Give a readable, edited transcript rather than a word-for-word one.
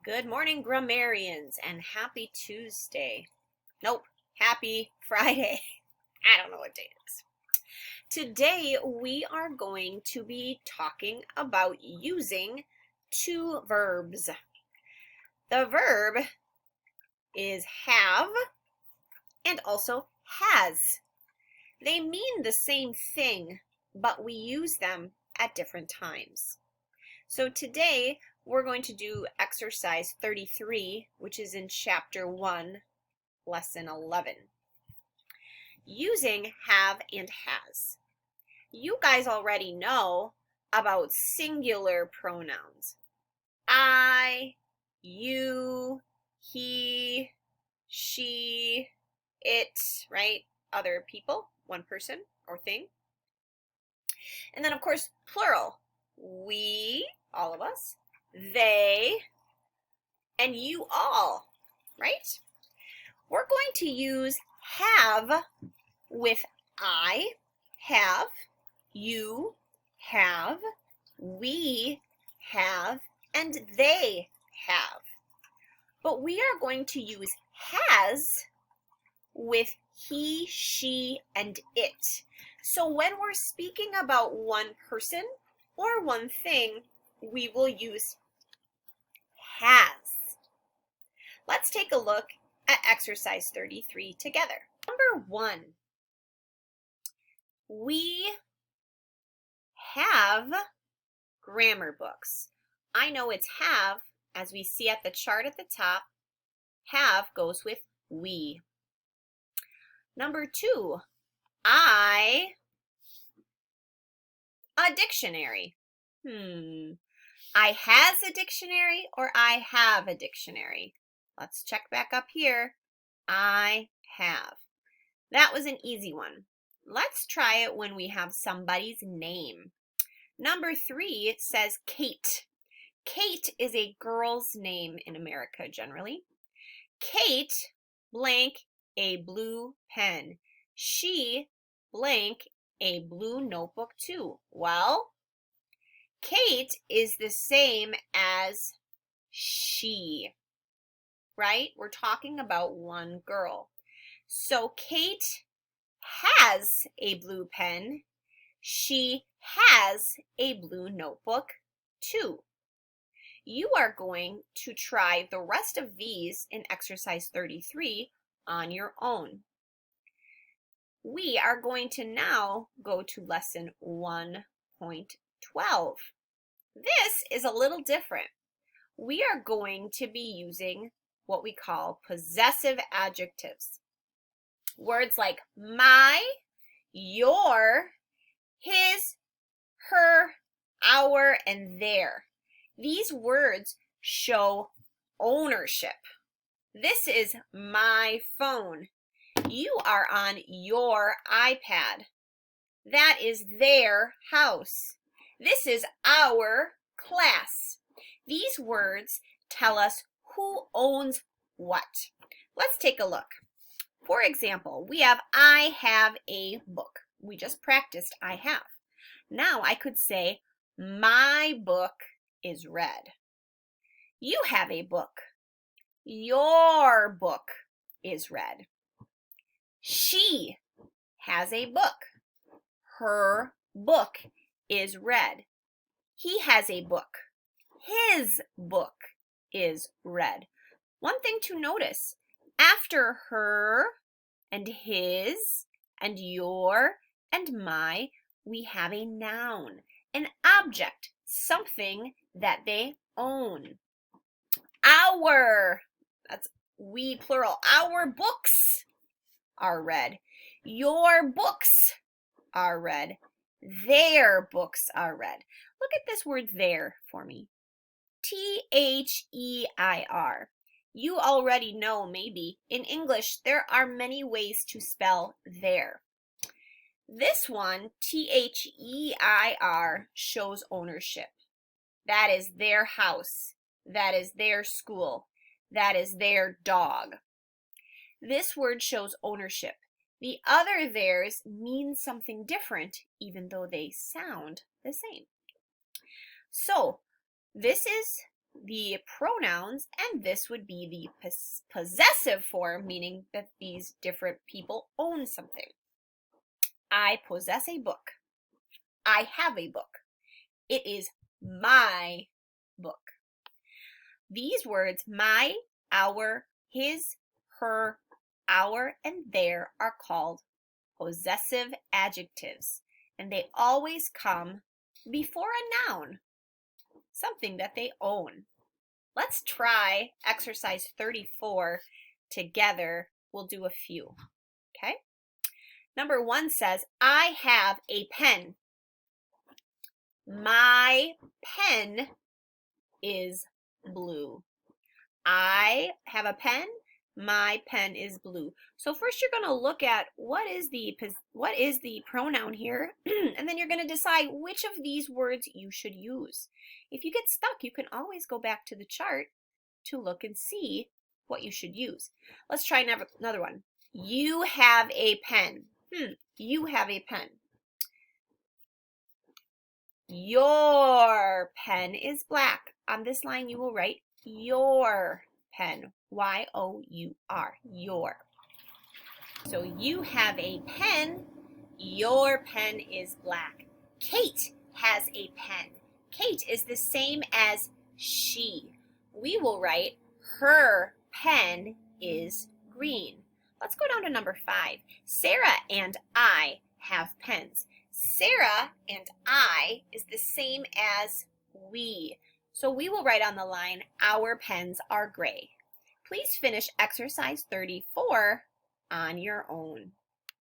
Good morning, grammarians, and happy Tuesday. Nope, happy Friday. I don't know what day it is. Today, we are going to be talking about using two verbs. The verb is have and also has. They mean the same thing, but we use them at different times. So today, we're going to do exercise 33, which is in chapter 1, lesson 11. Using have and has. You guys already know about singular pronouns. I, you, he, she, it, right? Other people, one person or thing. And then, of course, plural. We, all of us, they, and you all, right? We're going to use have with I have, you have, we have, and they have. But we are going to use has with he, she, and it. So when we're speaking about one person or one thing, we will use has. Let's take a look at exercise 33 together. Number 1, we have grammar books. I know it's have, as we see at the chart at the top. Have goes with we. Number 2, a dictionary. I has a dictionary or I have a dictionary? Let's check back up here. I have. That was an easy one. Let's try it when we have somebody's name. Number 3 says Kate. Kate is a girl's name in America generally. Kate blank a blue pen. She blank a blue notebook too. Well, Kate is the same as she, right? We're talking about one girl. So Kate has a blue pen. She has a blue notebook too. You are going to try the rest of these in exercise 33 on your own. We are going to now go to lesson 1.12. This is a little different. We are going to be using what we call possessive adjectives. Words like my, your, his, her, our, and their. These words show ownership. This is my phone. You are on your iPad. That is their house. This is our class. These words tell us who owns what. Let's take a look. For example, we have I have a book. We just practiced I have. Now I could say my book is red. You have a book. Your book is red. She has a book. Her book is red. He has a book. His book is red. One thing to notice, after her and his and your and my, we have a noun, an object, something that they own. Our, that's we plural, our books are red. Your books are red. Their books are red. Look at this word there for me. T-H-E-I-R. You already know maybe in English there are many ways to spell there. This one, T-H-E-I-R, shows ownership. That is their house. That is their school. That is their dog. This word shows ownership. The other theirs means something different, even though they sound the same. So this is the pronouns, and this would be the possessive form, meaning that these different people own something. I possess a book. I have a book. It is my book. These words, my, our, his, her, our, and their, are called possessive adjectives, and they always come before a noun, something that they own. Let's try exercise 34 together. We'll do a few, okay? Number 1 says, I have a pen. My pen is blue. I have a pen. My pen is blue. So first you're going to look at what is the pronoun here, and then you're going to decide which of these words you should use. If you get stuck, you can always go back to the chart to look and see what you should use. Let's try another one. You have a pen. You have a pen. Your pen is black. On this line, you will write your pen. Y-O-U-R. Your. So you have a pen. Your pen is black. Kate has a pen. Kate is the same as she. We will write her pen is green. Let's go down to number 5. Sarah and I have pens. Sarah and I is the same as we. So we will write on the line, our pens are gray. Please finish exercise 34 on your own.